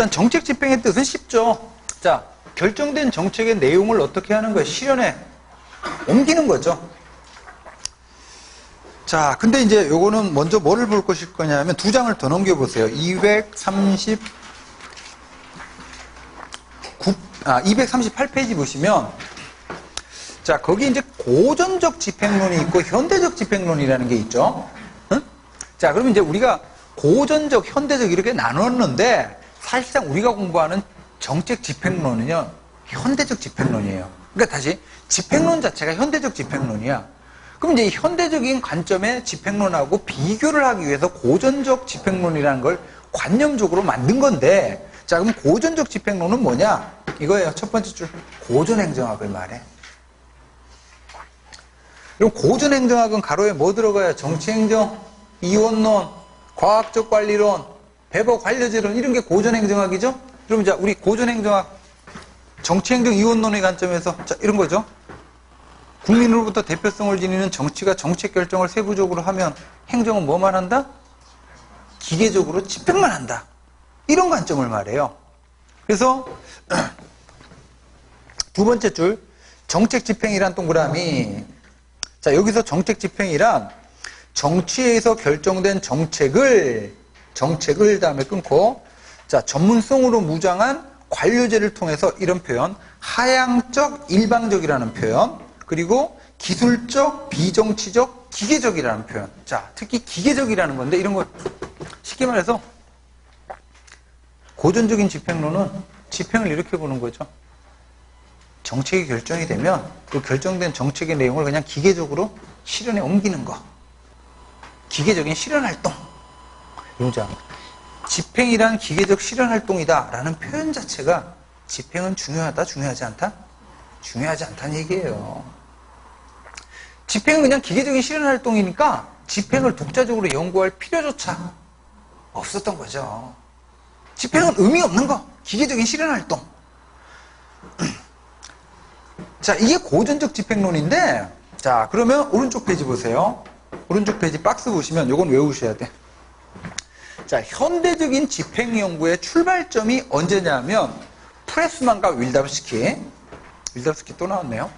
일단 정책 집행의 뜻은 쉽죠. 자, 결정된 정책의 내용을 어떻게 하는 거예요? 실현에 옮기는 거죠. 자, 근데 이제 요거는 먼저 뭐를 볼 것일 거냐면 두 장을 더 넘겨보세요. 238페이지 보시면, 자, 거기 이제 고전적 집행론이 있고 현대적 집행론이라는 게 있죠. 응? 자, 그러면 이제 우리가 고전적, 현대적 이렇게 나눴는데 사실상 우리가 공부하는 정책 집행론은요, 현대적 집행론이에요. 그러니까 다시 집행론 자체가 현대적 집행론이야. 그럼 이제 현대적인 관점의 집행론하고 비교를 하기 위해서 고전적 집행론이라는 걸 관념적으로 만든 건데, 자, 그럼 고전적 집행론은 뭐냐? 이거예요. 첫 번째 줄. 고전행정학을 말해. 그럼 고전행정학은 가로에 뭐 들어가요? 정치행정, 이원론, 과학적 관리론, 배법 관료제론, 이런 게 고전행정학이죠? 그럼 자, 우리 고전행정학, 정치행정 이원론의 관점에서, 자, 이런 거죠. 국민으로부터 대표성을 지니는 정치가 정책 결정을 세부적으로 하면 행정은 뭐만 한다? 기계적으로 집행만 한다. 이런 관점을 말해요. 그래서 두 번째 줄, 정책 집행이란 동그라미. 자, 여기서 정책 집행이란 정치에서 결정된 정책을 다음에 끊고, 자, 전문성으로 무장한 관료제를 통해서 이런 표현, 하향적, 일방적이라는 표현, 그리고 기술적, 비정치적, 기계적이라는 표현. 자, 특히 기계적이라는 건데, 이런 거 쉽게 말해서 고전적인 집행론은 집행을 이렇게 보는 거죠. 정책이 결정이 되면 그 결정된 정책의 내용을 그냥 기계적으로 실현에 옮기는 거. 기계적인 실현활동. 용장. 집행이란 기계적 실현활동이다 라는 표현 자체가 집행은 중요하다, 중요하지 않다? 중요하지 않다는 얘기예요. 집행은 그냥 기계적인 실현활동이니까 집행을 독자적으로 연구할 필요조차 없었던 거죠. 집행은 의미 없는 거. 기계적인 실현활동. 자, 이게 고전적 집행론인데, 자, 그러면 오른쪽 페이지 보세요. 오른쪽 페이지 박스 보시면 요건 외우셔야 돼. 자, 현대적인 집행 연구의 출발점이 언제냐면 프레스만과 윌다브스키 또 나왔네요.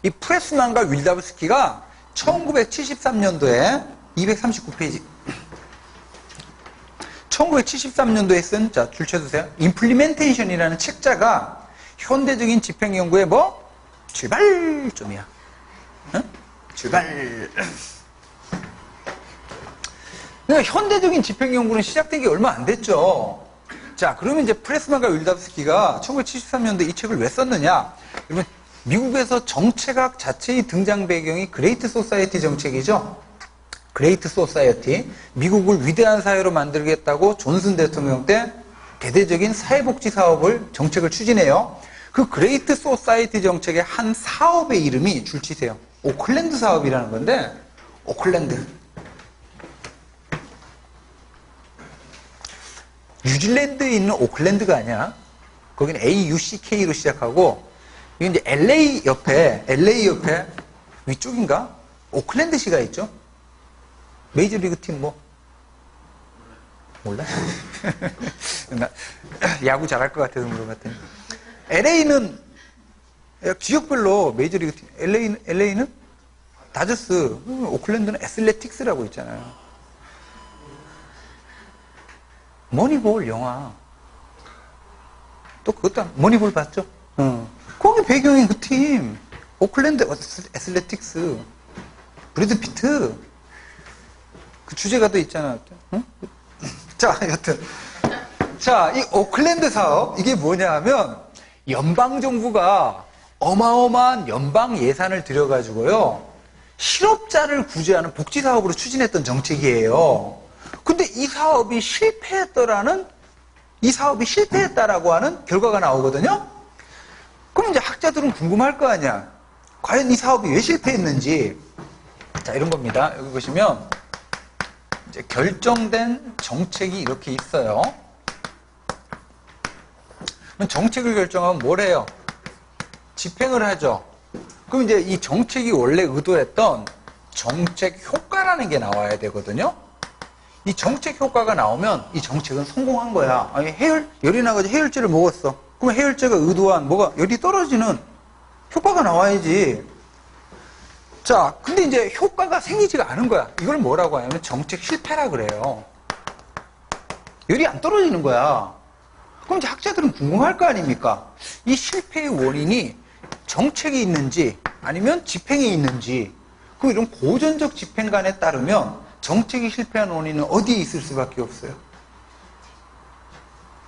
이 프레스만과 윌다브스키가 1973년도에 239페이지 1973년도에 쓴, 자, 줄 쳐주세요. 임플리멘테이션이라는 책자가 현대적인 집행 연구의 뭐? 출발점이야. 응? 출발. 그러니까 현대적인 집행 연구는 시작된 게 얼마 안 됐죠. 자, 그러면 이제 프레스만과 윌다브스키가 1973년도에 이 책을 왜 썼느냐? 그러면 미국에서 정책학 자체의 등장 배경이 그레이트 소사이어티 정책이죠. 그레이트 소사이어티. 미국을 위대한 사회로 만들겠다고 존슨 대통령 때 대대적인 사회복지 사업을, 정책을 추진해요. 그 그레이트 소사이어티 정책의 한 사업의 이름이, 줄 치세요. 오클랜드 사업이라는 건데, 오클랜드. 뉴질랜드에 있는 오클랜드가 아니야. 거기는 AUCK로 시작하고, 이게 이제 LA 옆에 위쪽인가? 오클랜드시가 있죠? 메이저리그 팀 뭐? 몰라? 야구 잘할 것 같아서 물어봤더니. LA는 지역별로 메이저리그 팀, LA는 다저스, 오클랜드는 애슬레틱스라고 있잖아요. 머니볼 영화. 또 그것도 머니볼 봤죠? 거기 배경이 그 팀. 오클랜드 애슬레틱스. 브래드 피트. 그 주제가 또 있잖아. 응? 자, 여튼. 자, 이 오클랜드 사업, 이게 뭐냐 하면, 연방정부가 어마어마한 연방 예산을 들여가지고요, 실업자를 구제하는 복지사업으로 추진했던 정책이에요. 근데 이 사업이 실패했다라고 하는 결과가 나오거든요? 그럼 이제 학자들은 궁금할 거 아니야. 과연 이 사업이 왜 실패했는지. 자, 이런 겁니다. 여기 보시면, 이제 결정된 정책이 이렇게 있어요. 정책을 결정하면 뭘 해요? 집행을 하죠. 그럼 이제 이 정책이 원래 의도했던 정책 효과라는 게 나와야 되거든요. 이 정책 효과가 나오면 이 정책은 성공한 거야. 아니, 열이 나가지고 해열제를 먹었어. 그럼 해열제가 의도한 뭐가 열이 떨어지는 효과가 나와야지. 자, 근데 이제 효과가 생기지가 않은 거야. 이걸 뭐라고 하냐면 정책 실패라 그래요. 열이 안 떨어지는 거야. 그럼 이제 학자들은 궁금할 거 아닙니까? 이 실패의 원인이 정책이 있는지 아니면 집행에 있는지. 그럼 이런 고전적 집행관에 따르면 정책이 실패한 원인은 어디에 있을 수밖에 없어요?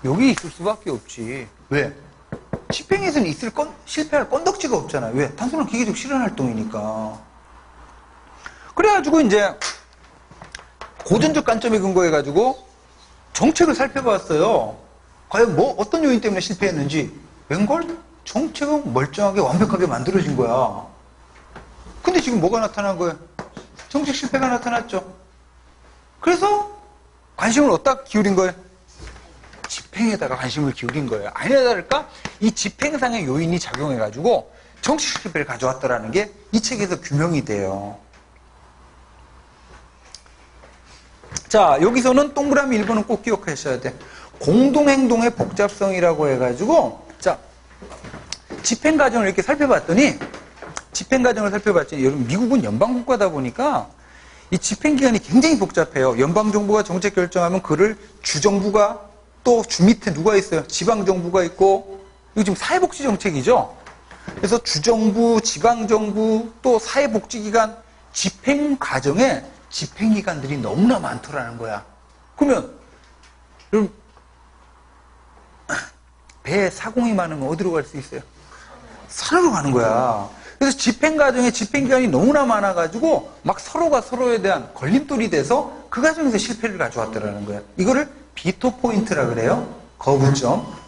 여기 있을 수밖에 없지. 왜? 집행에서는 실패할 건덕지가 없잖아. 왜? 단순한 기계적 실현활동이니까. 그래가지고 이제 고전적 관점에 근거해가지고 정책을 살펴봤어요. 과연 어떤 요인 때문에 실패했는지. 웬걸? 정책은 멀쩡하게 완벽하게 만들어진 거야. 근데 지금 뭐가 나타난 거예요? 정책 실패가 나타났죠. 그래서 관심을 어디다 기울인 거예요? 집행에다가 관심을 기울인 거예요. 아니나 다를까? 이 집행상의 요인이 작용해가지고 정책 실패를 가져왔다라는 게 이 책에서 규명이 돼요. 자, 여기서는 동그라미 1번은 꼭 기억하셔야 돼. 공동행동의 복잡성이라고 해가지고, 자, 집행과정을 이렇게 살펴봤더니, 여러분, 미국은 연방국가다 보니까 이 집행기관이 굉장히 복잡해요. 연방정부가 정책 결정하면 그를 주정부가 또 주 밑에 누가 있어요? 지방정부가 있고, 이거 지금 사회복지정책이죠? 그래서 주정부, 지방정부, 또 사회복지기관 집행과정에 집행기관들이 너무나 많더라는 거야. 그러면 여러분 배에 사공이 많으면 어디로 갈 수 있어요? 산으로 가는 거야. 그래서 집행과정에 집행기관이 너무나 많아가지고 막 서로가 서로에 대한 걸림돌이 돼서 그 과정에서 실패를 가져왔더라는 거야. 이거를 비토 포인트라 그래요. 거부점.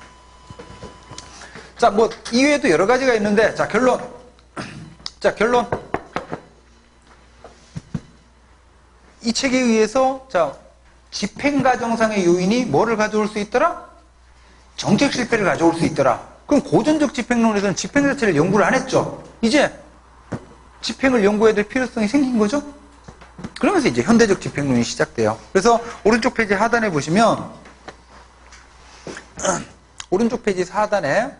자, 뭐 이외에도 여러 가지가 있는데, 자, 결론. 이 책에 의해서, 자, 집행과정상의 요인이 뭐를 가져올 수 있더라? 정책 실패를 가져올 수 있더라. 그럼 고전적 집행론에서는 집행 자체를 연구를 안 했죠. 이제 집행을 연구해야 될 필요성이 생긴 거죠. 그러면서 이제 현대적 집행론이 시작돼요. 그래서 오른쪽 페이지 하단에 보시면, 오른쪽 페이지 하단에,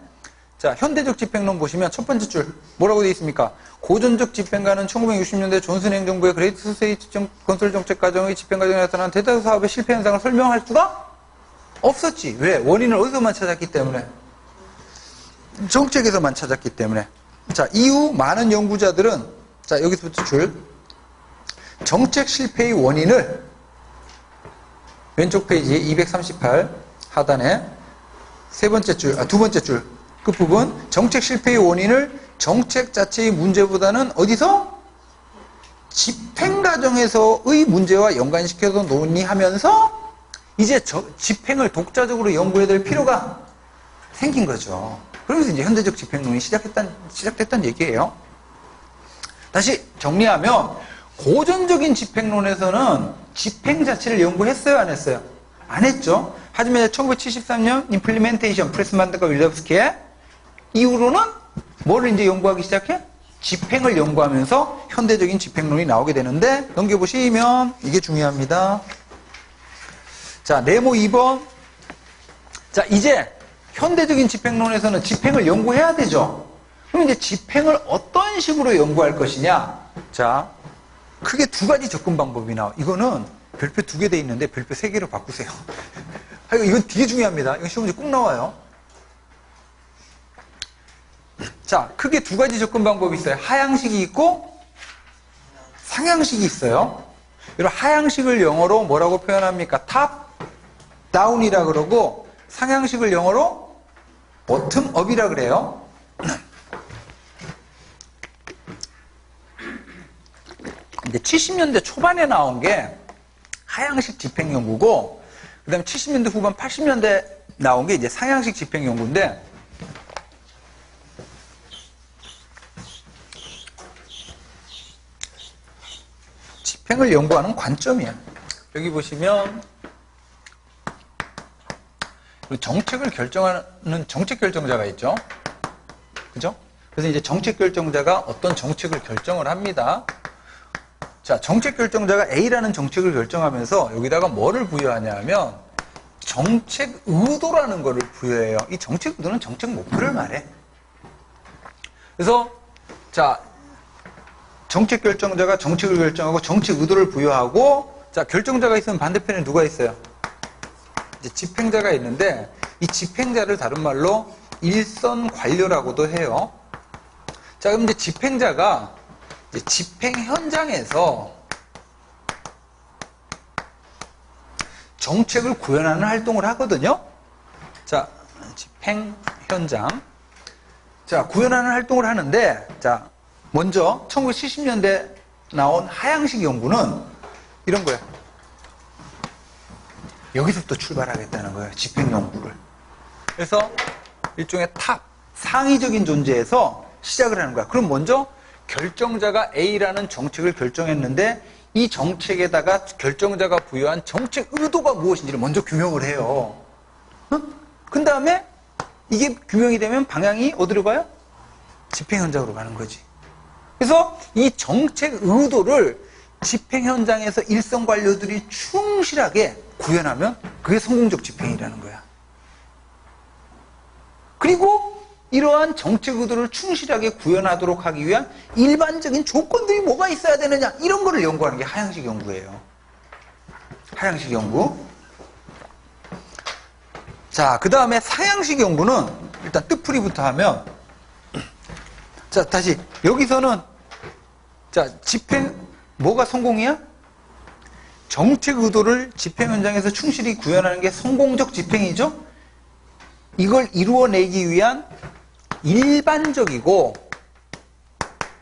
자, 현대적 집행론 보시면 첫 번째 줄 뭐라고 되어 있습니까? 고전적 집행가는 1960년대 존슨 행정부의 그레이트 소세이티 건설 정책 과정의 집행 과정에 나타난 대다수 사업의 실패 현상을 설명할 수가 없었지. 왜? 원인을 어디서만 찾았기 때문에? 정책에서만 찾았기 때문에. 자, 이후 많은 연구자들은, 자, 여기서부터 줄, 정책 실패의 원인을 왼쪽 페이지 238 하단에 두 번째 줄 끝부분, 정책 실패의 원인을 정책 자체의 문제보다는 어디서? 집행 과정에서의 문제와 연관시켜서 논의하면서 이제 집행을 독자적으로 연구해야 될 필요가 생긴 거죠. 그러면서 이제 현대적 집행론이 시작됐다는 얘기예요. 다시 정리하면 고전적인 집행론에서는 집행 자체를 연구했어요, 안 했어요? 안 했죠. 하지만 1973년 임플리멘테이션 프레스만드과 윌럽스키의 이후로는 뭐를 이제 연구하기 시작해? 집행을 연구하면서 현대적인 집행론이 나오게 되는데, 넘겨보시면 이게 중요합니다. 자, 네모 2번. 자, 이제 현대적인 집행론에서는 집행을 연구해야 되죠. 그럼 이제 집행을 어떤 식으로 연구할 것이냐? 자, 크게 두 가지 접근 방법이 나와. 이거는 별표 2개 돼 있는데 별표 3개로 바꾸세요. 이건 되게 중요합니다. 이거 시험문제 꼭 나와요. 자, 크게 두 가지 접근 방법이 있어요. 하향식이 있고 상향식이 있어요. 이런 하향식을 영어로 뭐라고 표현합니까? 탑 다운이라 그러고, 상향식을 영어로 버텀 업이라 그래요. 이제 70년대 초반에 나온 게 하향식 집행 연구고, 그 다음에 70년대 후반 80년대 나온 게 이제 상향식 집행 연구인데, 집행을 연구하는 관점이야. 여기 보시면 정책을 결정하는 정책 결정자가 있죠. 그죠? 그래서 이제 정책 결정자가 어떤 정책을 결정을 합니다. 자, 정책 결정자가 A라는 정책을 결정하면서 여기다가 뭐를 부여하냐 하면 정책 의도라는 거를 부여해요. 이 정책 의도는 정책 목표를 말해. 그래서 자, 정책 결정자가 정책을 결정하고 정책 의도를 부여하고, 자, 결정자가 있으면 반대편에 누가 있어요? 이제 집행자가 있는데, 이 집행자를 다른 말로 일선 관료라고도 해요. 자, 그럼 이제 집행자가 이제 집행 현장에서 정책을 구현하는 활동을 하거든요. 자, 집행 현장. 자, 구현하는 활동을 하는데, 자, 먼저 1970년대 나온 하향식 연구는 이런 거예요. 여기서부터 출발하겠다는 거예요. 집행 연구를. 그래서 일종의 탑, 상위적인 존재에서 시작을 하는 거야. 그럼 먼저 결정자가 A라는 정책을 결정했는데 이 정책에다가 결정자가 부여한 정책 의도가 무엇인지를 먼저 규명을 해요. 그 다음에 이게 규명이 되면 방향이 어디로 가요? 집행 현장으로 가는 거지. 그래서 이 정책 의도를 집행 현장에서 일선 관료들이 충실하게 구현하면 그게 성공적 집행이라는 거야. 그리고 이러한 정책 의도를 충실하게 구현하도록 하기 위한 일반적인 조건들이 뭐가 있어야 되느냐, 이런 거를 연구하는 게 하향식 연구예요. 하향식 연구. 자, 그 다음에 상향식 연구는 일단 뜻풀이부터 하면, 자, 다시 여기서는 자, 집행 뭐가 성공이야? 정책 의도를 집행 현장에서 충실히 구현하는 게 성공적 집행이죠. 이걸 이루어내기 위한 일반적이고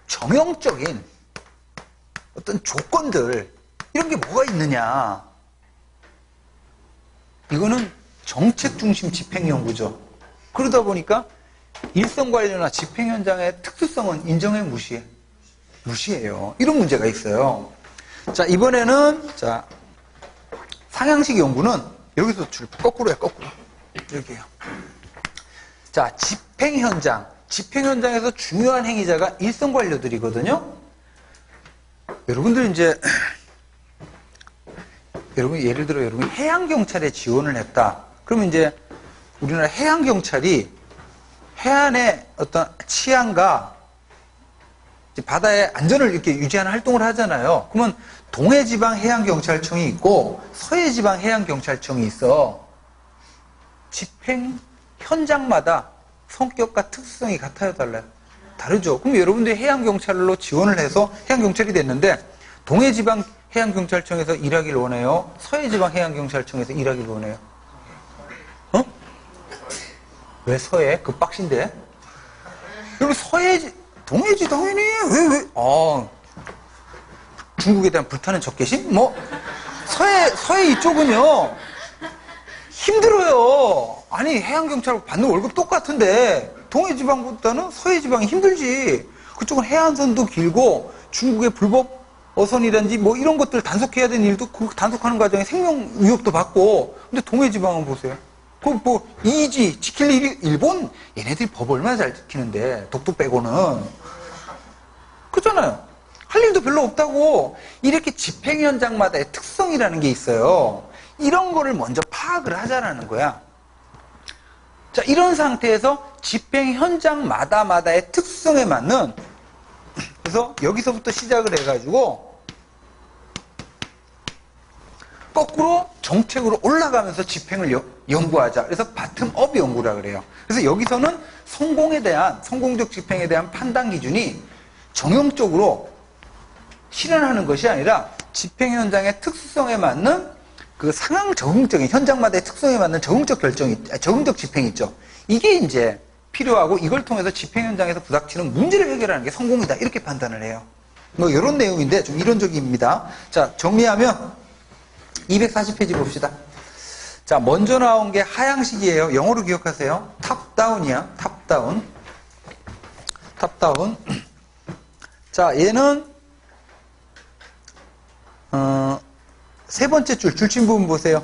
정형적인 어떤 조건들, 이런 게 뭐가 있느냐. 이거는 정책 중심 집행 연구죠. 그러다 보니까 일선 관료나 집행 현장의 특수성은 인정해 무시해? 무시해요. 이런 문제가 있어요. 자, 이번에는 자, 상향식 연구는 여기서 거꾸로 해, 거꾸로. 여기요. 자, 집행 현장에서 중요한 행위자가 일선 관료들이거든요. 여러분들 이제 예를 들어 여러분이 해양경찰에 지원을 했다. 그러면 이제 우리나라 해양경찰이 해안의 어떤 치안과 바다의 안전을 이렇게 유지하는 활동을 하잖아요. 그러면 동해지방해양경찰청이 있고 서해지방해양경찰청이 있어. 집행 현장마다 성격과 특수성이 같아요, 달라요? 다르죠. 그럼 여러분들이 해양경찰로 지원을 해서 해양경찰이 됐는데 동해지방해양경찰청에서 일하기를 원해요? 서해지방해양경찰청에서 일하기를 원해요? 어? 왜 서해? 그 빡신데? 여러분 동해지 당연히 왜? 중국에 대한 불타는 적개심? 서해 이쪽은요 힘들어요. 아니, 해양경찰 받는 월급 똑같은데 동해지방보다는 서해지방이 힘들지. 그쪽은 해안선도 길고 중국의 불법 어선이든지 이런 것들 단속해야 되는 일도 그 단속하는 과정에 생명 위협도 받고. 근데 동해지방은 보세요. 이지 지킬 일이, 일본 얘네들이 법 얼마나 잘 지키는데 독도 빼고는. 그렇잖아요. 할 일도 별로 없다고. 이렇게 집행 현장마다의 특성이라는 게 있어요. 이런 거를 먼저 파악을 하자라는 거야. 자, 이런 상태에서 집행 현장마다의 특성에 맞는, 그래서 여기서부터 시작을 해가지고 거꾸로 정책으로 올라가면서 집행을 연구하자. 그래서 바텀업 연구라 그래요. 그래서 여기서는 성공적 집행에 대한 판단 기준이 정형적으로 실현하는 것이 아니라 집행 현장의 특수성에 맞는 그 상황 적응적인, 현장마다의 특성에 맞는 적응적 집행이 있죠. 이게 이제 필요하고, 이걸 통해서 집행 현장에서 부닥치는 문제를 해결하는 게 성공이다, 이렇게 판단을 해요. 이런 내용인데 좀 이론적입니다. 자, 정리하면 240페이지 봅시다. 자, 먼저 나온 게 하향식이에요. 영어로 기억하세요. 탑다운이야. 탑다운. 자, 얘는 세 번째 줄친 부분 보세요.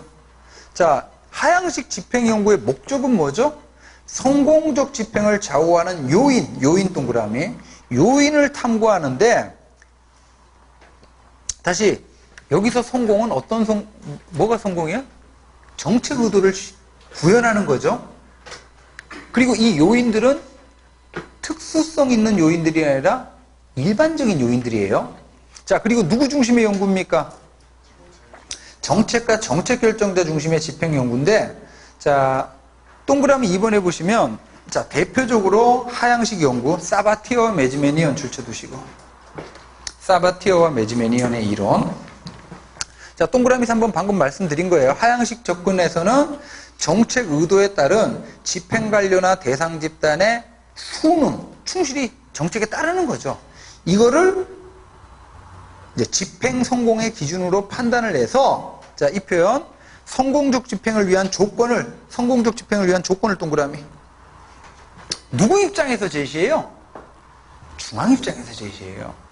자, 하향식 집행 연구의 목적은 뭐죠? 성공적 집행을 좌우하는 요인 동그라미, 요인을 탐구하는데 다시 여기서 성공은 뭐가 성공이야? 정책 의도를 구현하는 거죠. 그리고 이 요인들은 특수성 있는 요인들이 아니라 일반적인 요인들이에요. 자, 그리고 누구 중심의 연구입니까? 정책과 정책 결정자 중심의 집행 연구인데, 자, 동그라미 2번에 보시면, 자, 대표적으로 하향식 연구, 사바티어와 매지메니언 줄쳐두시고, 사바티어와 매지메니언의 이론. 자, 동그라미 3번 방금 말씀드린 거예요. 하향식 접근에서는 정책 의도에 따른 집행관료나 대상 집단의 수능, 충실히 정책에 따르는 거죠. 이거를 이제 집행 성공의 기준으로 판단을 해서, 자, 이 표현, 성공적 집행을 위한 조건을 동그라미. 누구 입장에서 제시해요? 중앙 입장에서 제시해요.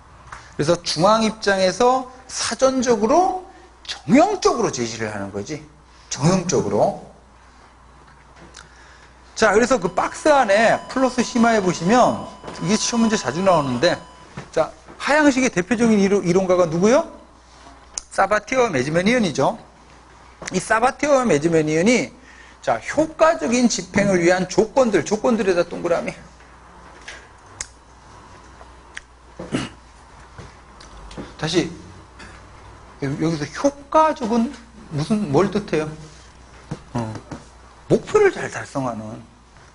그래서 중앙 입장에서 사전적으로 정형적으로 제시를 하는 거지. 정형적으로. 자, 그래서 그 박스 안에 플러스 심화해 보시면 이게 시험 문제 자주 나오는데, 자, 하향식의 대표적인 이론가가 누구요? 사바티어와 매지메니언이죠. 이 사바티어와 매지메니언이, 자, 효과적인 집행을 위한 조건들에다 동그라미. 다시 여기서 효과적은 뭘 뜻해요? 목표를 잘 달성하는,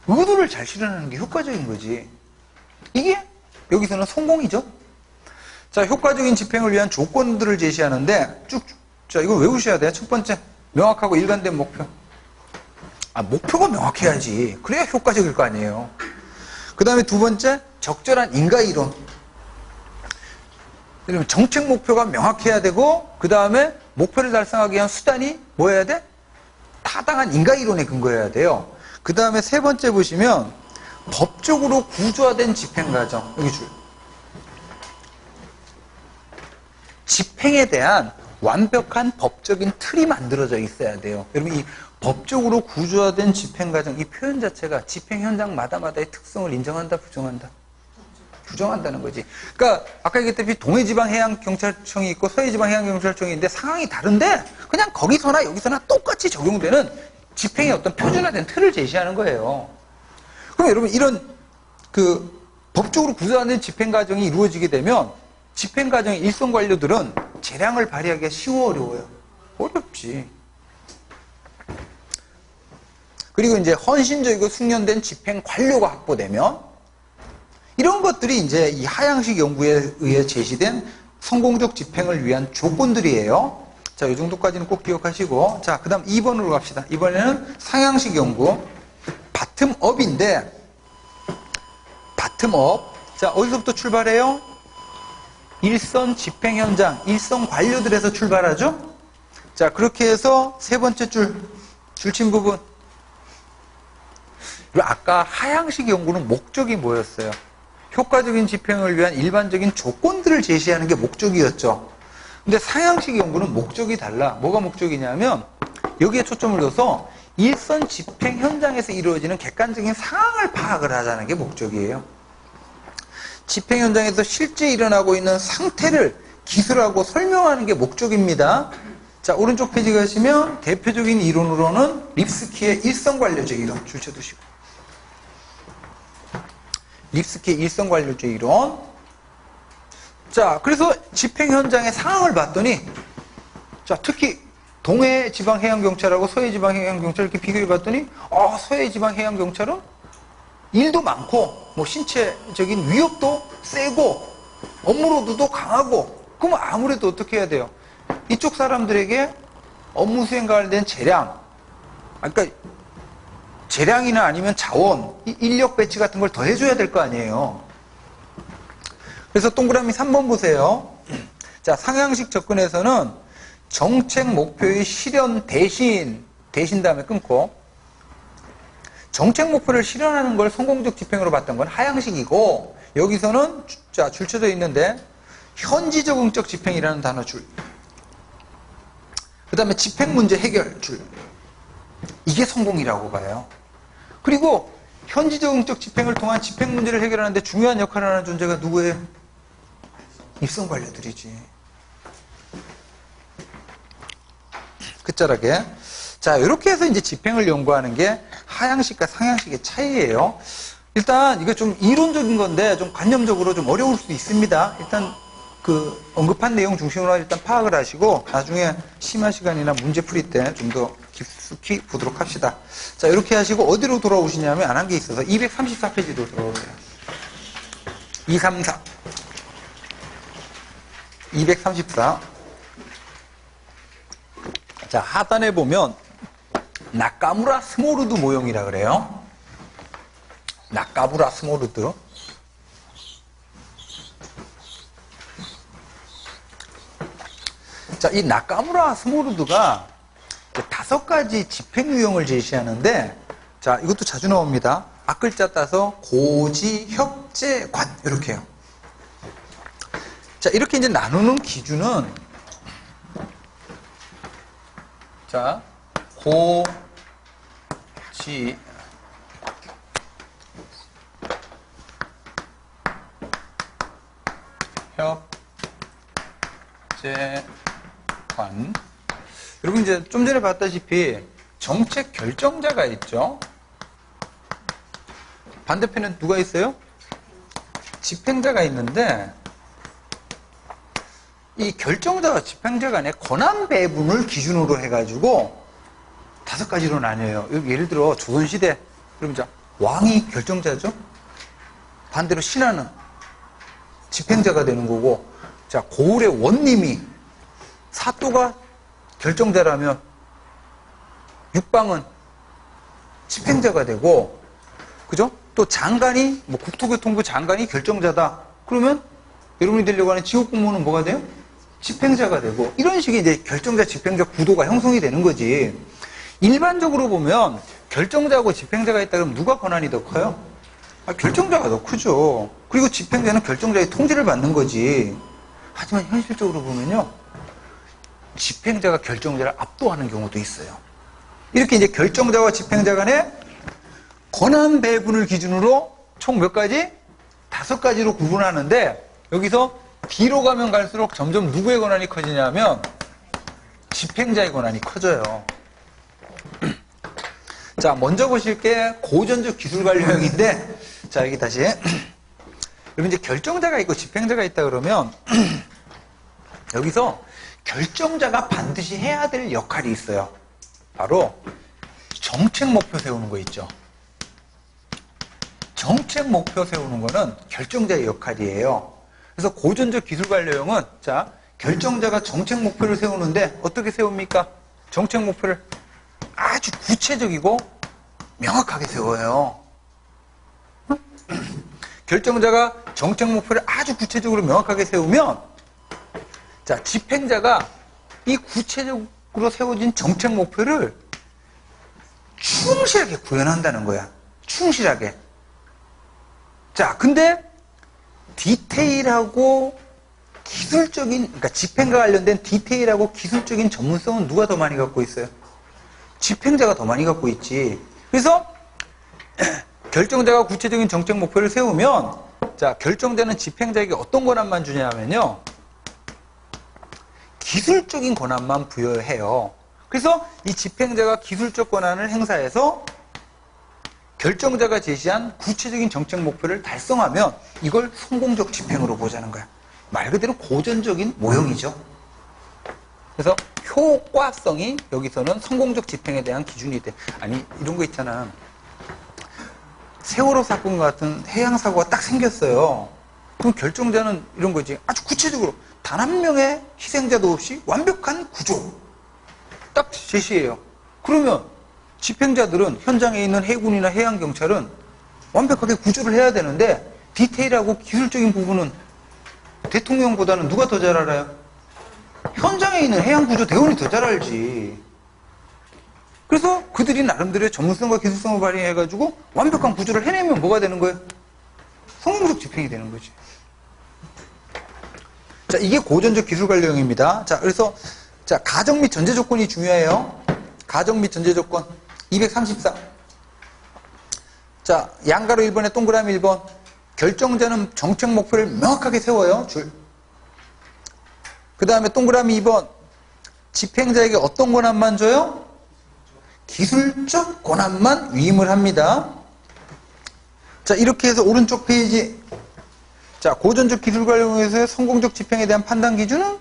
의도를 잘 실현하는 게 효과적인 거지. 이게 여기서는 성공이죠. 자, 효과적인 집행을 위한 조건들을 제시하는데 자, 이거 외우셔야 돼요. 첫 번째, 명확하고 일관된 목표. 목표가 명확해야지. 그래야 효과적일 거 아니에요. 그 다음에 두 번째, 적절한 인가이론. 그러면 정책 목표가 명확해야 되고, 그 다음에 목표를 달성하기 위한 수단이 뭐 해야 돼? 타당한 인가이론에 근거해야 돼요. 그 다음에 세 번째 보시면 법적으로 구조화된 집행과정. 여기 줄. 집행에 대한 완벽한 법적인 틀이 만들어져 있어야 돼요. 여러분, 이 법적으로 구조화된 집행과정, 이 표현 자체가 집행 현장마다의 특성을 인정한다, 부정한다? 부정한다는 거지. 그러니까 아까 얘기했다시피 동해지방해양경찰청이 있고 서해지방해양경찰청이 있는데 상황이 다른데 그냥 거기서나 여기서나 똑같이 적용되는 집행의 어떤 표준화된 틀을 제시하는 거예요. 그럼 여러분, 이런 그 법적으로 구조화된 집행과정이 이루어지게 되면 집행과정의 일선 관료들은 재량을 발휘하기가 쉬워, 어려워요? 어렵지. 그리고 이제 헌신적이고 숙련된 집행 관료가 확보되면 이런 것들이 이제 이 하향식 연구에 의해 제시된 성공적 집행을 위한 조건들이에요. 자, 이 정도까지는 꼭 기억하시고. 자, 그 다음 2번으로 갑시다. 이번에는 상향식 연구. 바텀업인데, 바텀업. 자, 어디서부터 출발해요? 일선 집행 현장, 일선 관료들에서 출발하죠? 자, 그렇게 해서 세 번째 줄친 부분. 그리고 아까 하향식 연구는 목적이 뭐였어요? 효과적인 집행을 위한 일반적인 조건들을 제시하는 게 목적이었죠. 근데 상향식 연구는 목적이 달라. 뭐가 목적이냐면 여기에 초점을 둬서 일선 집행 현장에서 이루어지는 객관적인 상황을 파악을 하자는 게 목적이에요. 집행 현장에서 실제 일어나고 있는 상태를 기술하고 설명하는 게 목적입니다. 자, 오른쪽 페이지 가시면 대표적인 이론으로는 립스키의 일선관료제 이론 줄쳐두시고, 립스키의 일선관료제 이론. 자, 그래서 집행 현장의 상황을 봤더니, 자, 특히 동해지방해양경찰하고 서해지방해양경찰 이렇게 비교해 봤더니, 서해지방해양경찰은 일도 많고, 뭐 신체적인 위협도 세고, 업무로드도 강하고, 그럼 아무래도 어떻게 해야 돼요? 이쪽 사람들에게 업무 수행과 관련된 재량, 그러니까 재량이나 아니면 자원, 인력 배치 같은 걸 더 해줘야 될 거 아니에요. 그래서 동그라미 3번 보세요. 자, 상향식 접근에서는 정책 목표의 실현 대신 다음에 끊고, 정책 목표를 실현하는 걸 성공적 집행으로 봤던 건 하향식이고, 여기서는 자, 줄 쳐져 있는데 현지 적응적 집행이라는 단어 줄. 그 다음에 집행 문제 해결 줄. 이게 성공이라고 봐요. 그리고 현지 적응적 집행을 통한 집행 문제를 해결하는데 중요한 역할을 하는 존재가 누구예요? 입선 관료들이지. 끝자락에. 자, 이렇게 해서 이제 집행을 연구하는 게 하향식과 상향식의 차이예요. 일단 이거 좀 이론적인 건데 좀 관념적으로 좀 어려울 수도 있습니다. 일단 그 언급한 내용 중심으로 일단 파악을 하시고 나중에 심화 시간이나 문제 풀이 때 좀 더 깊숙이 보도록 합시다. 자, 이렇게 하시고 어디로 돌아오시냐면 안 한 게 있어서 234페이지로 돌아오세요. 234. 234. 자, 하단에 보면 나카무라 스모르드 모형이라 그래요. 나카무라 스모르드. 자, 이 나카무라 스모르드가 5가지 집행 유형을 제시하는데, 자, 이것도 자주 나옵니다. 앞글자 따서 고지, 협재, 관 이렇게 해요. 자, 이렇게 이제 나누는 기준은, 자, 고지, 협재, 관. 여러분 이제 좀 전에 봤다시피 정책 결정자가 있죠. 반대편에 누가 있어요? 집행자가 있는데 이 결정자와 집행자 간의 권한 배분을 기준으로 해가지고 5가지로 나뉘어요. 예를 들어 조선시대 그럼 자 왕이 결정자죠. 반대로 신하는 집행자가 되는 거고, 자 고을의 원님이 사또가 결정자라면 육방은 집행자가 되고, 그죠? 또 장관이 뭐 국토교통부 장관이 결정자다. 그러면 여러분이 되려고 하는 지역공무원은 뭐가 돼요? 집행자가 되고, 이런 식의 이제 결정자 집행자 구도가 형성이 되는 거지. 일반적으로 보면 결정자하고 집행자가 있다 그러면 누가 권한이 더 커요? 결정자가 더 크죠. 그리고 집행자는 결정자의 통제를 받는 거지. 하지만 현실적으로 보면요, 집행자가 결정자를 압도하는 경우도 있어요. 이렇게 이제 결정자와 집행자 간의 권한 배분을 기준으로 총 몇 가지? 5가지로 구분하는데, 여기서 뒤로 가면 갈수록 점점 누구의 권한이 커지냐면 집행자의 권한이 커져요. 자, 먼저 보실 게 고전적 기술관료형인데, 자, 여기 다시. 여러분 이제 결정자가 있고 집행자가 있다 그러면 여기서 결정자가 반드시 해야 될 역할이 있어요. 바로 정책 목표 세우는 거 있죠. 정책 목표 세우는 거는 결정자의 역할이에요. 그래서 고전적 기술관료형은 자, 결정자가 정책 목표를 세우는데 어떻게 세웁니까? 정책 목표를 아주 구체적이고 명확하게 세워요. 결정자가 정책 목표를 아주 구체적으로 명확하게 세우면, 자, 집행자가 이 구체적으로 세워진 정책 목표를 충실하게 구현한다는 거야. 충실하게. 자, 근데 디테일하고 기술적인, 그러니까 집행과 관련된 디테일하고 기술적인 전문성은 누가 더 많이 갖고 있어요? 집행자가 더 많이 갖고 있지. 그래서 결정자가 구체적인 정책 목표를 세우면, 자, 결정자는 집행자에게 어떤 권한만 주냐면요, 기술적인 권한만 부여해요. 그래서 이 집행자가 기술적 권한을 행사해서 결정자가 제시한 구체적인 정책 목표를 달성하면 이걸 성공적 집행으로 보자는 거야. 말 그대로 고전적인 모형이죠. 그래서 효과성이 여기서는 성공적 집행에 대한 기준이 돼. 아니, 이런 거 있잖아. 세월호 사건 같은 해양 사고가 딱 생겼어요. 그럼 결정자는 이런 거지. 아주 구체적으로 단 한 명의 희생자도 없이 완벽한 구조 딱 제시해요. 그러면 집행자들은, 현장에 있는 해군이나 해양경찰은 완벽하게 구조를 해야 되는데 디테일하고 기술적인 부분은 대통령보다는 누가 더 잘 알아요? 현장에 있는 해양구조 대원이 더 잘 알지. 그래서 그들이 나름대로의 전문성과 기술성을 발휘해가지고 완벽한 구조를 해내면 뭐가 되는 거예요? 성공적 집행이 되는 거지. 자, 이게 고전적 기술관료형입니다. 자, 그래서 자, 가정 및 전제 조건이 중요해요. 가정 및 전제 조건 234. 자, 양가로 1번에 동그라미 1번. 결정자는 정책 목표를 명확하게 세워요. 줄. 그 다음에 동그라미 2번. 집행자에게 어떤 권한만 줘요? 기술적 권한만 위임을 합니다. 자, 이렇게 해서 오른쪽 페이지. 자, 고전적 기술 관련에서의 성공적 집행에 대한 판단 기준은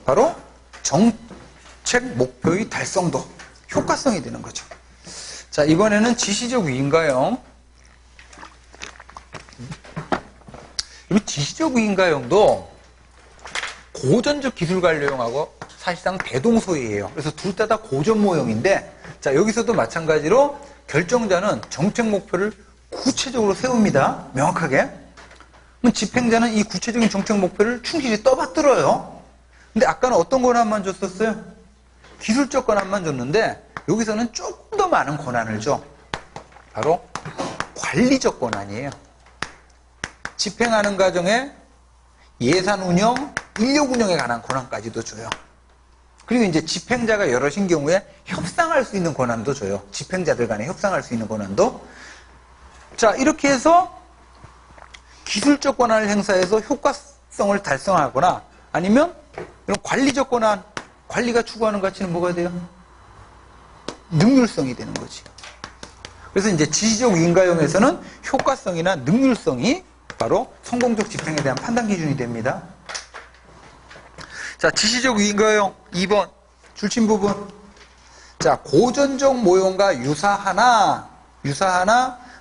바로 정책 목표의 달성도, 효과성이 되는 거죠. 자, 이번에는 지시적 위임가형. 이 지시적 위임가형도 고전적 기술 관료형하고 사실상 대동소이해요. 그래서 둘 다 고전 모형인데, 자, 여기서도 마찬가지로 결정자는 정책 목표를 구체적으로 세웁니다. 명확하게. 그럼 집행자는 이 구체적인 정책 목표를 충실히 떠받들어요. 근데 아까는 어떤 권한만 줬었어요? 기술적 권한만 줬는데, 여기서는 조금 더 많은 권한을 줘. 바로 관리적 권한이에요. 집행하는 과정에 예산 운영, 인력 운영에 관한 권한까지도 줘요. 그리고 이제 집행자가 여럿인 경우에 협상할 수 있는 권한도 줘요. 집행자들 간에 협상할 수 있는 권한도. 자, 이렇게 해서 기술적 권한을 행사해서 효과성을 달성하거나 아니면 이런 관리적 권한, 관리가 추구하는 가치는 뭐가 돼요? 능률성이 되는 거지. 그래서 이제 지시적 위임가형에서는 효과성이나 능률성이 바로 성공적 집행에 대한 판단 기준이 됩니다. 자, 지시적 위임가형 2번 줄침 부분. 자, 고전적 모형과 유사하나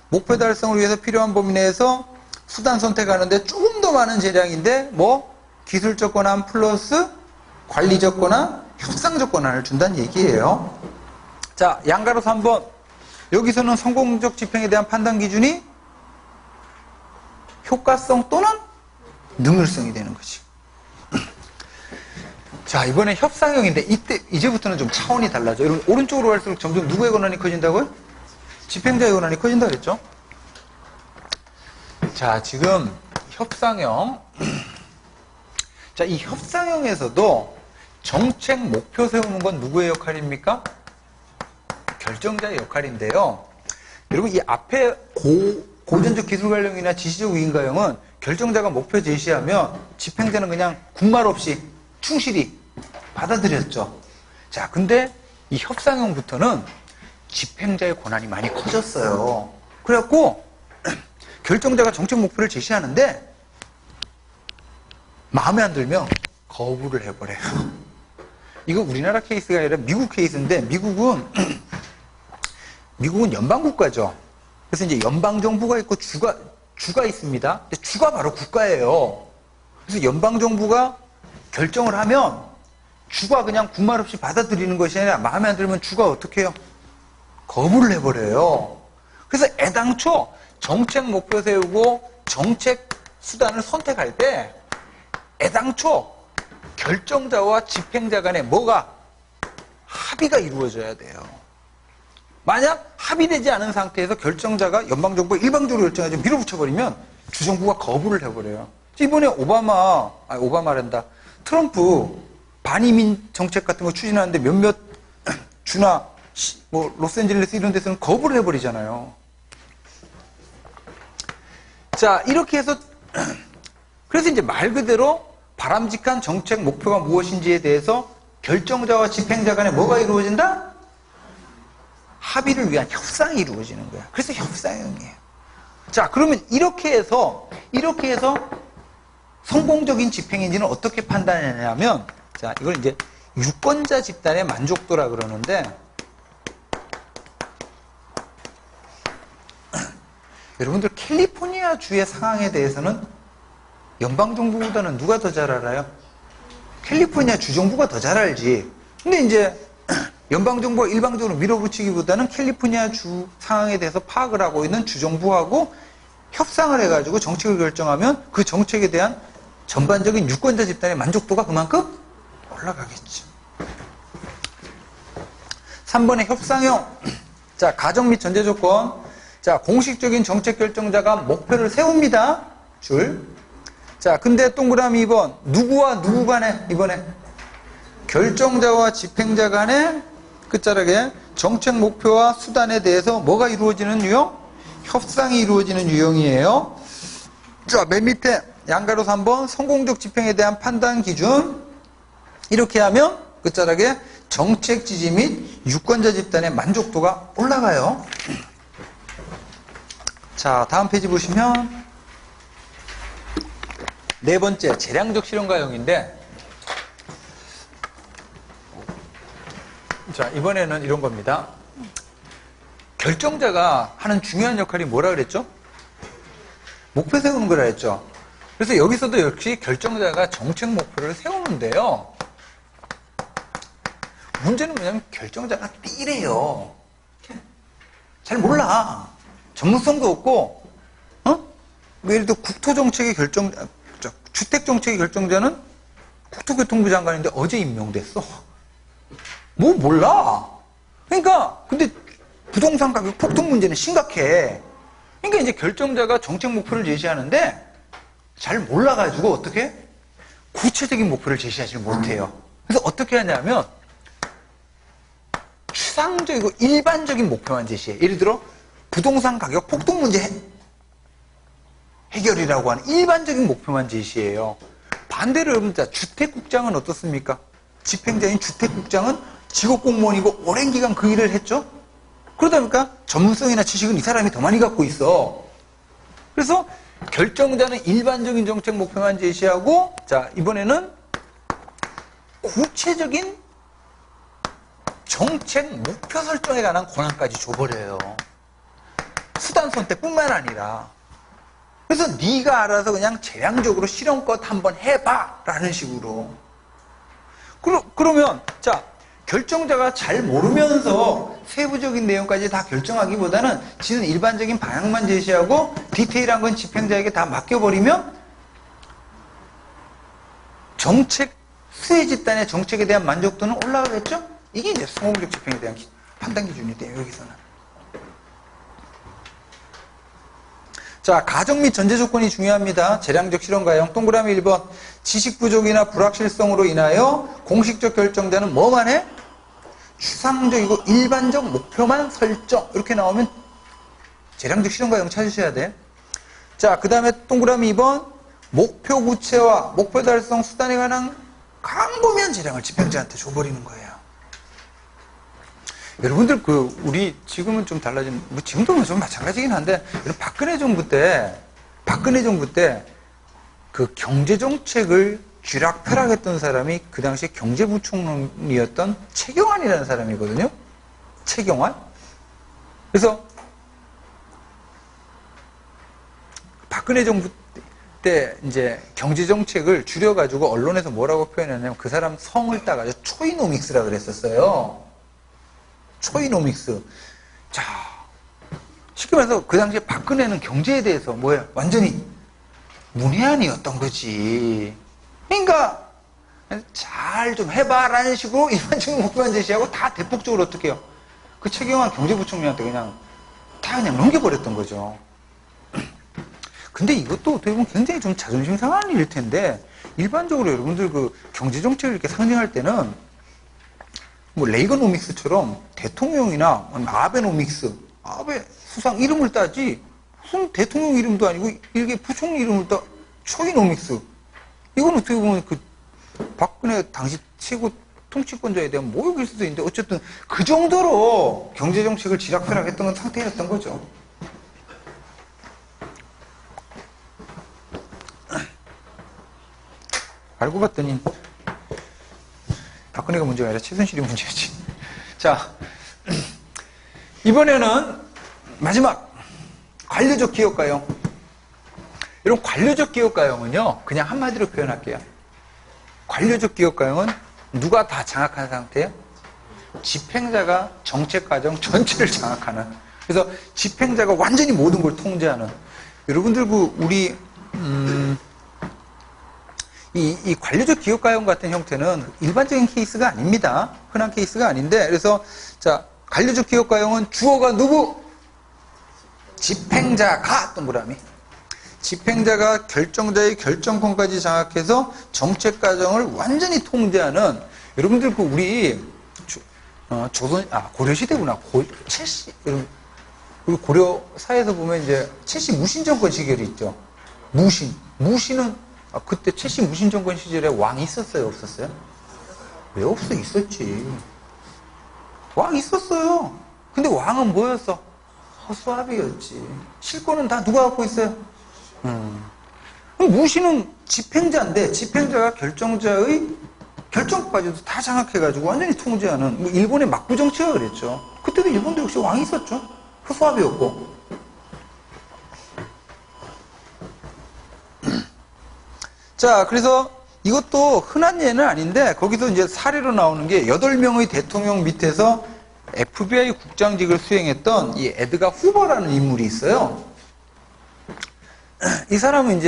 목표 달성을 위해서 필요한 범위 내에서 수단 선택하는데 조금 더 많은 재량인데 뭐 기술적 권한 플러스 관리적 권한, 협상적 권한을 준다는 얘기예요. 자, 양가로서 3번. 여기서는 성공적 집행에 대한 판단 기준이 효과성 또는 능률성이 되는 거지. 자, 이번에 협상형인데 이제부터는 좀 차원이 달라져. 여러분, 오른쪽으로 갈수록 점점 누구의 권한이 커진다고요? 집행자의 권한이 커진다 그랬죠? 자, 지금 협상형. 자, 이 협상형에서도 정책 목표 세우는 건 누구의 역할입니까? 결정자의 역할인데요. 여러분, 이 앞에 고전적 기술관령이나 지시적 위임가형은 결정자가 목표 제시하면 집행자는 그냥 군말 없이 충실히 받아들였죠. 자, 근데 이 협상형부터는 집행자의 권한이 많이 커졌어요. 그래갖고 결정자가 정책 목표를 제시하는데 마음에 안 들면 거부를 해버려요. 이거 우리나라 케이스가 아니라 미국 케이스인데 미국은 연방국가죠. 그래서 이제 연방정부가 있고 주가 있습니다. 근데 주가 바로 국가예요. 그래서 연방정부가 결정을 하면 주가 그냥 군말 없이 받아들이는 것이 아니라 마음에 안 들면 주가 어떻게 해요? 거부를 해버려요. 그래서 애당초 정책 목표 세우고 정책 수단을 선택할 때 애당초 결정자와 집행자 간에 뭐가 합의가 이루어져야 돼요. 만약 합의되지 않은 상태에서 결정자가 연방정부가 일방적으로 결정해서 밀어붙여버리면 주정부가 거부를 해버려요. 이번에 오바마란다. 트럼프 반이민 정책 같은 거 추진하는데 몇몇 주나 뭐 로스앤젤레스 이런 데서는 거부를 해버리잖아요. 자, 이렇게 해서 그래서 이제 말 그대로 바람직한 정책 목표가 무엇인지에 대해서 결정자와 집행자 간에 뭐가 이루어진다? 합의를 위한 협상이 이루어지는 거야. 그래서 협상형이에요. 자, 그러면 이렇게 해서 성공적인 집행인지는 어떻게 판단하냐면, 자, 이걸 이제 유권자 집단의 만족도라 그러는데, 여러분들 캘리포니아 주의 상황에 대해서는 연방정부보다는 누가 더 잘 알아요? 캘리포니아 주정부가 더 잘 알지. 근데 이제 연방정부가 일방적으로 밀어붙이기보다는 캘리포니아 주 상황에 대해서 파악을 하고 있는 주정부하고 협상을 해가지고 정책을 결정하면 그 정책에 대한 전반적인 유권자 집단의 만족도가 그만큼 올라가겠죠. 3번의 협상형. 자, 가정 및 전제 조건. 자, 공식적인 정책 결정자가 목표를 세웁니다. 자, 근데 동그라미 2번. 누구와 누구 간에, 이번에 결정자와 집행자 간에 끝자락에 정책 목표와 수단에 대해서 뭐가 이루어지는 유형? 협상이 이루어지는 유형이에요. 자, 맨 밑에 양가로 3번 성공적 집행에 대한 판단 기준. 이렇게 하면 끝자락에 정책 지지 및 유권자 집단의 만족도가 올라가요. 자, 다음 페이지 보시면 네 번째, 재량적 실현가형인데, 자, 이번에는 이런 겁니다. 결정자가 하는 중요한 역할이 뭐라 그랬죠? 목표 세우는 거라 했죠. 그래서 여기서도 역시 결정자가 정책 목표를 세우는데요. 문제는 뭐냐면 결정자가 띠래요. 잘 몰라. 전문성도 없고, 예를 들어 국토정책의 주택정책의 결정자는 국토교통부 장관인데 어제 임명됐어. 뭐 몰라. 그러니까 근데 부동산 가격 폭등 문제는 심각해. 그러니까 이제 결정자가 정책 목표를 제시하는데 잘 몰라가지고 어떻게 구체적인 목표를 제시하지 못해요. 그래서 어떻게 하냐면 추상적이고 일반적인 목표만 제시해. 예를 들어 부동산 가격 폭등 문제 해결이라고 하는 일반적인 목표만 제시해요. 반대로 여러분들 주택국장은 어떻습니까? 집행자인 주택국장은 직업공무원이고 오랜 기간 그 일을 했죠. 그러다 보니까 전문성이나 지식은 이 사람이 더 많이 갖고 있어. 그래서 결정자는 일반적인 정책 목표만 제시하고, 자, 이번에는 구체적인 정책 목표 설정에 관한 권한까지 줘버려요. 수단 선택뿐만 아니라. 그래서 네가 알아서 그냥 재량적으로 실험껏 한번 해봐 라는 식으로. 그러면 자, 결정자가 잘 모르면서 세부적인 내용까지 다 결정하기보다는 지는 일반적인 방향만 제시하고 디테일한 건 집행자에게 다 맡겨버리면 정책 수혜 집단의 정책에 대한 만족도는 올라가겠죠? 이게 이제 성공적 집행에 대한 판단 기준이 돼요, 여기서는. 자, 가정 및 전제 조건이 중요합니다. 재량적 실현가형. 동그라미 1번. 지식 부족이나 불확실성으로 인하여 공식적 결정자는 뭐만 해? 추상적이고 일반적 목표만 설정. 이렇게 나오면 재량적 실현가형 찾으셔야 돼. 자, 그 다음에 동그라미 2번. 목표 구체화, 목표 달성 수단에 관한 광범위한 재량을 집행자한테 줘버리는 거예요. 여러분들 우리 지금은 좀 달라진, 뭐 지금도 좀 마찬가지긴 한데, 박근혜 정부 때 그 경제정책을 쥐락펴락했던 사람이 그 당시 경제부총리였던 최경환이라는 사람이거든요. 최경환. 그래서 박근혜 정부 때 이제 경제정책을 줄여가지고 언론에서 뭐라고 표현했냐면 그 사람 성을 따가지고 초이노믹스라 그랬었어요. 초이노믹스. 자, 쉽게 말해서 그 당시에 박근혜는 경제에 대해서 뭐예요? 완전히 문외한이었던 거지. 그러니까 잘 좀 해봐라는 식으로 일반적인 목표만 제시하고 다 대폭적으로 어떻게 해요? 그 최경환 경제부총리한테 그냥 넘겨버렸던 거죠. 근데 이것도 어떻게 보면 굉장히 좀 자존심 상하는 일일 텐데, 일반적으로 여러분들 그 경제정책을 이렇게 상징할 때는 뭐 레이거노믹스처럼 대통령이나 아베노믹스, 아베 수상 이름을 따지 무슨 대통령 이름도 아니고 이게 부총리 이름을 따 초이노믹스. 이건 어떻게 보면 그 박근혜 당시 최고 통치권자에 대한 모욕일 수도 있는데 어쨌든 그 정도로 경제정책을 쥐락펴락했던 상태였던 거죠. 알고 봤더니 박근혜가 문제가 아니라 최순실이 문제였지. 자, 이번에는 마지막 관료적 기업가형. 이런 관료적 기업가형은요, 그냥 한마디로 표현할게요. 관료적 기업가형은 누가 다 장악한 상태예요? 집행자가 정책 과정 전체를 장악하는. 그래서 집행자가 완전히 모든 걸 통제하는. 여러분들 우리 이 관료적 기업가형 같은 형태는 일반적인 케이스가 아닙니다. 흔한 케이스가 아닌데, 그래서 자, 관료적 기업가형은 주어가 누구? 집행자가 동그라미. 집행자가 결정자의 결정권까지 장악해서 정책 과정을 완전히 통제하는. 여러분들 우리 고려시대구나. 최씨, 우리 고려 사에서 보면 이제 최씨 무신정권 시절이 있죠. 무신은 그때 최씨 무신정권 시절에 왕이 있었어요, 없었어요? 왜 없어? 있었지. 왕 있었어요. 근데 왕은 뭐였어? 허수아비였지. 실권은 다 누가 갖고 있어요? 그럼 무신은 집행자인데 집행자가 결정자의 결정까지도 다 장악해가지고 완전히 통제하는 뭐 일본의 막부 정치가 그랬죠. 그때도 일본도 역시 왕이 있었죠. 허수아비였고. 자, 그래서 이것도 흔한 예는 아닌데 거기서 이제 사례로 나오는 게 8명의 대통령 밑에서 FBI 국장직을 수행했던 이 에드가 후버라는 인물이 있어요. 이 사람이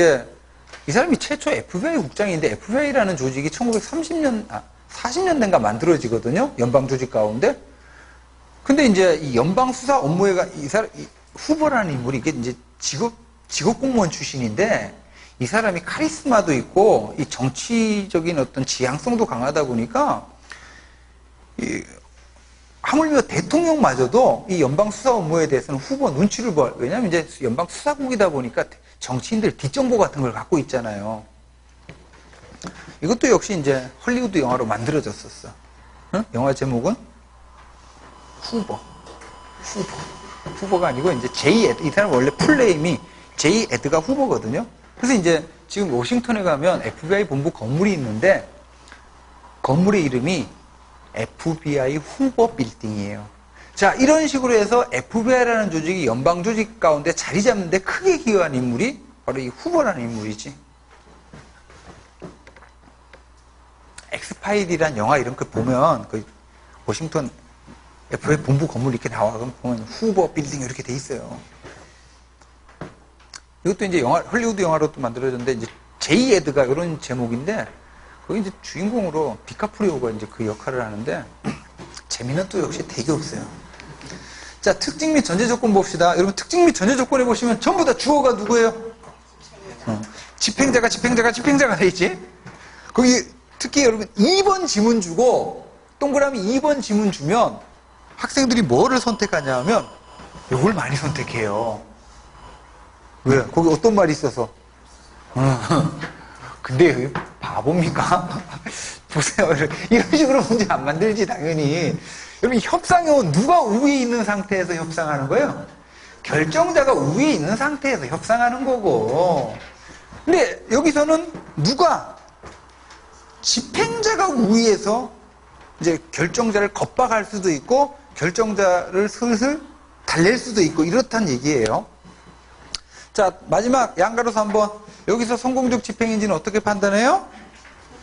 최초 FBI 국장인데 FBI라는 조직이 40년대인가 만들어지거든요. 연방 조직 가운데. 근데 이제 이 연방 수사 업무에 이 후버라는 인물이 이게 이제 직업 공무원 출신인데 이 사람이 카리스마도 있고 이 정치적인 어떤 지향성도 강하다 보니까 하물며 대통령마저도 이 연방 수사 업무에 대해서는 후보 눈치를 봐요. 왜냐하면 이제 연방 수사국이다 보니까 정치인들 뒷정보 같은 걸 갖고 있잖아요. 이것도 역시 이제 헐리우드 영화로 만들어졌었어. 응? 영화 제목은 후보가 아니고 이제 이 사람 원래 풀네임이 제이 에드가 후보거든요. 그래서 이제 지금 워싱턴에 가면 FBI 본부 건물이 있는데 건물의 이름이 FBI 후보 빌딩이에요. 자, 이런 식으로 해서 FBI라는 조직이 연방 조직 가운데 자리 잡는데 크게 기여한 인물이 바로 이 후보라는 인물이지. 엑스파일이란 영화 이런 거 보면 그 워싱턴 FBI 본부 건물 이렇게 나와 그럼 보면 후보 빌딩 이렇게 돼 있어요. 이것도 이제 헐리우드 영화로 또 만들어졌는데 이제 제이 에드가 이런 제목인데 거기 이제 주인공으로 디카프리오가 이제 그 역할을 하는데 재미는 또 역시 되게 없어요. 자, 특징 및 전제 조건 봅시다. 여러분 특징 및 전제 조건에 보시면 전부 다 주어가 누구예요? 집행자가 돼 있지. 거기 특히 여러분 2번 지문 주고 동그라미 2번 지문 주면 학생들이 뭐를 선택하냐 하면 이걸 많이 선택해요. 왜? 거기 어떤 말이 있어서? 근데 바보입니까? 보세요. 이런 식으로 문제 안 만들지 당연히. 여러분 협상은 누가 우위에 있는 상태에서 협상하는 거예요? 결정자가 우위에 있는 상태에서 협상하는 거고. 근데 여기서는 누가 집행자가 우위에서 이제 결정자를 겁박할 수도 있고 결정자를 슬슬 달랠 수도 있고 이렇다는 얘기예요. 자, 마지막 양가로서 한번 여기서 성공적 집행인지는 어떻게 판단해요?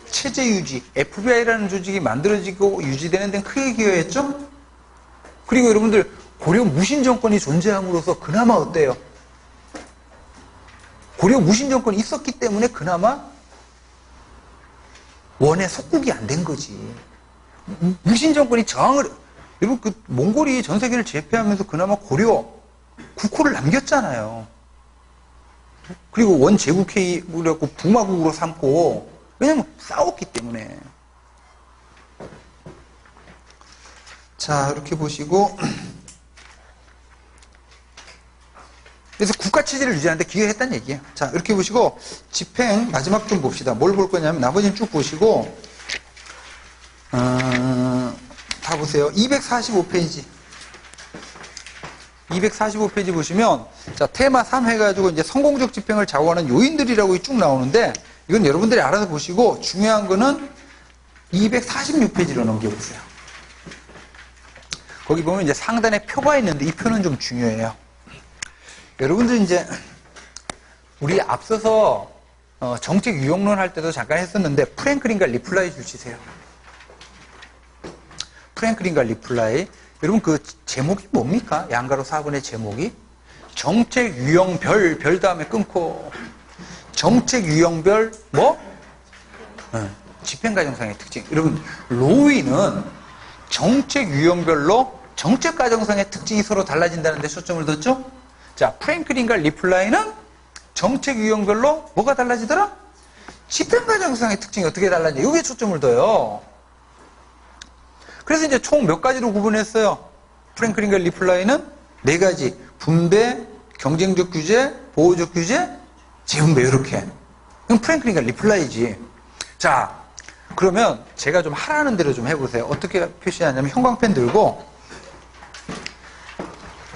체제 유지. FBI라는 조직이 만들어지고 유지되는 데는 크게 기여했죠? 그리고 여러분들 고려 무신 정권이 존재함으로써 그나마 어때요? 고려 무신 정권이 있었기 때문에 그나마 원의 속국이 안 된 거지. 무신 정권이 저항을 여러분 그 몽골이 전 세계를 제패하면서 그나마 고려 국호를 남겼잖아요. 그리고 원제국회의라고 부마국으로 삼고 왜냐면 싸웠기 때문에. 자, 이렇게 보시고 그래서 국가체제를 유지하는데 기여했다는 얘기예요. 자, 이렇게 보시고 집행 마지막 좀 봅시다. 뭘 볼 거냐면 나머지는 쭉 보시고 다 보세요. 245페이지 245페이지 보시면 자, 테마 3 해가지고 이제 성공적 집행을 좌우하는 요인들이라고 쭉 나오는데 이건 여러분들이 알아서 보시고 중요한 거는 246페이지로 넘겨보세요. 거기 보면 이제 상단에 표가 있는데 이 표는 좀 중요해요. 여러분들 이제 우리 앞서서 정책 유형론 할 때도 잠깐 했었는데 프랭클린과 리플라이 주시세요. 프랭클린과 리플라이. 여러분 그 제목이 뭡니까? 양가로 4번의 제목이 정책 유형별 별 다음에 끊고 정책 유형별 뭐? 집행과정상의 특징. 여러분 로위는 정책 유형별로 정책과정상의 특징이 서로 달라진다는 데 초점을 뒀죠? 자, 프랭클린과 리플라이는 정책 유형별로 뭐가 달라지더라? 집행과정상의 특징이 어떻게 달라지냐? 여기에 초점을 둬요. 그래서 이제 총 몇 가지로 구분했어요? 프랭클린과 리플라이는 4가지. 분배, 경쟁적 규제, 보호적 규제, 재분배 이렇게. 그럼 프랭클린과 리플라이지. 자, 그러면 제가 좀 하라는 대로 좀 해보세요. 어떻게 표시하냐면 형광펜 들고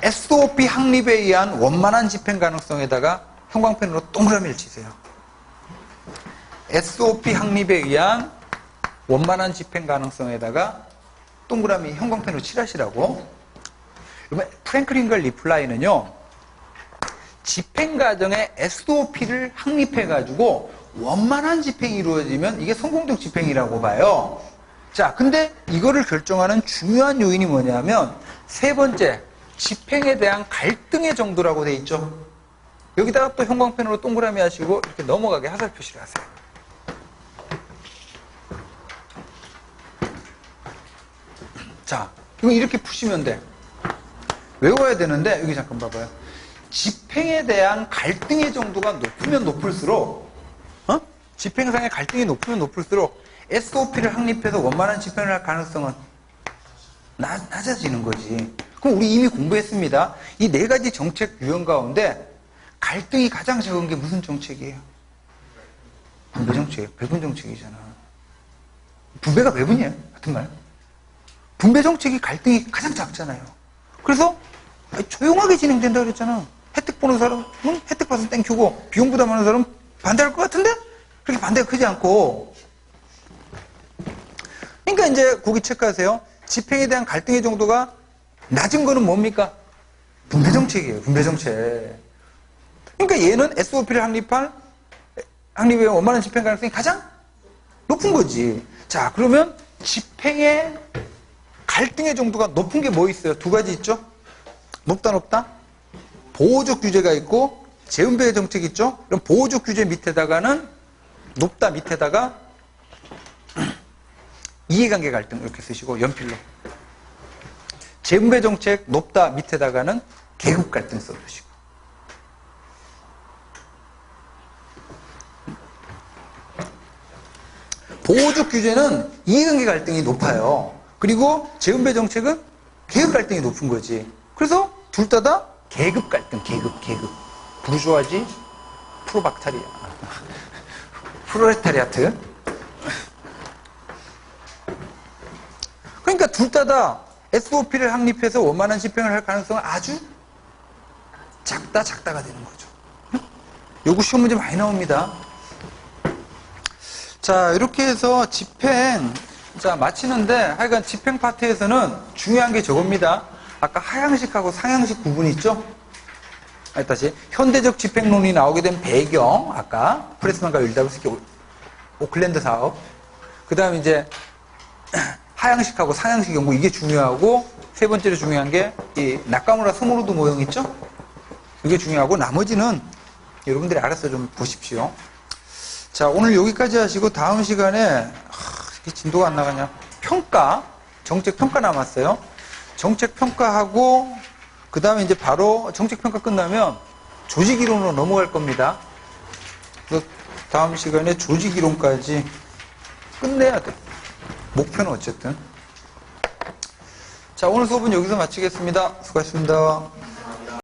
SOP 확립에 의한 원만한 집행 가능성에다가 형광펜으로 동그라미를 치세요. SOP 확립에 의한 원만한 집행 가능성에다가 동그라미 형광펜으로 칠하시라고. 그러면 프랭클린과 리플라이는요, 집행 과정에 SOP를 확립해가지고 원만한 집행이 이루어지면 이게 성공적 집행이라고 봐요. 자, 근데 이거를 결정하는 중요한 요인이 뭐냐면 세 번째, 집행에 대한 갈등의 정도라고 돼 있죠. 여기다가 또 형광펜으로 동그라미 하시고 이렇게 넘어가게 화살 표시를 하세요. 자, 이거 이렇게 푸시면 돼. 외워야 되는데 여기 잠깐 봐봐요. 집행에 대한 갈등의 정도가 높으면 높을수록 집행상의 갈등이 높으면 높을수록 SOP를 확립해서 원만한 집행을 할 가능성은 낮아지는 거지. 그럼 우리 이미 공부했습니다. 이 네 가지 정책 유형 가운데 갈등이 가장 적은 게 무슨 정책이에요? 분배 정책, 배분 정책이잖아. 분배가 배분이에요. 같은 말. 분배 정책이 갈등이 가장 작잖아요. 그래서 조용하게 진행된다 그랬잖아. 혜택 보는 사람은 혜택 받아서 땡큐고 비용 부담하는 사람은 반대할 것 같은데? 그렇게 반대가 크지 않고. 그러니까 이제 거기 체크하세요. 집행에 대한 갈등의 정도가 낮은 거는 뭡니까? 분배 정책이에요. 분배 정책. 그러니까 얘는 SOP를 확립에 원만한 집행 가능성이 가장 높은 거지. 자, 그러면 집행의 갈등의 정도가 높은 게 뭐 있어요? 두 가지 있죠? 높다, 높다? 보호적 규제가 있고 재분배 정책이 있죠? 그럼 보호적 규제 밑에다가는 높다 밑에다가 이해관계 갈등 이렇게 쓰시고 연필로. 재분배 정책 높다 밑에다가는 계급 갈등 써주시고. 보호적 규제는 이해관계 갈등이 높아요. 그리고 재분배 정책은 계급 갈등이 높은 거지. 그래서 둘 다 계급 갈등, 계급. 부르주아지, 프로레타리아트. 그러니까 둘 다 SOP를 확립해서 원만한 집행을 할 가능성은 아주 작다가 되는 거죠. 요거 시험 문제 많이 나옵니다. 자, 이렇게 해서 집행, 자, 마치는데 하여간 집행 파트에서는 중요한 게 저겁니다. 아까 하향식하고 상향식 구분이 있죠? 다시 현대적 집행론이 나오게 된 배경, 아까 프레스만과 윌다브스키 오클랜드 사업, 그 다음에 이제 하향식하고 상향식 연구, 이게 중요하고, 세 번째로 중요한 게 이 나카무라 스모로드 모형 있죠? 이게 중요하고 나머지는 여러분들이 알아서 좀 보십시오. 자, 오늘 여기까지 하시고 다음 시간에 이렇게 진도가 안 나가냐? 평가, 정책 평가 남았어요. 정책 평가하고 그 다음에 이제 바로 정책 평가 끝나면 조직 이론으로 넘어갈 겁니다. 그래서 다음 시간에 조직 이론까지 끝내야 돼. 목표는 어쨌든. 자, 오늘 수업은 여기서 마치겠습니다. 수고하셨습니다.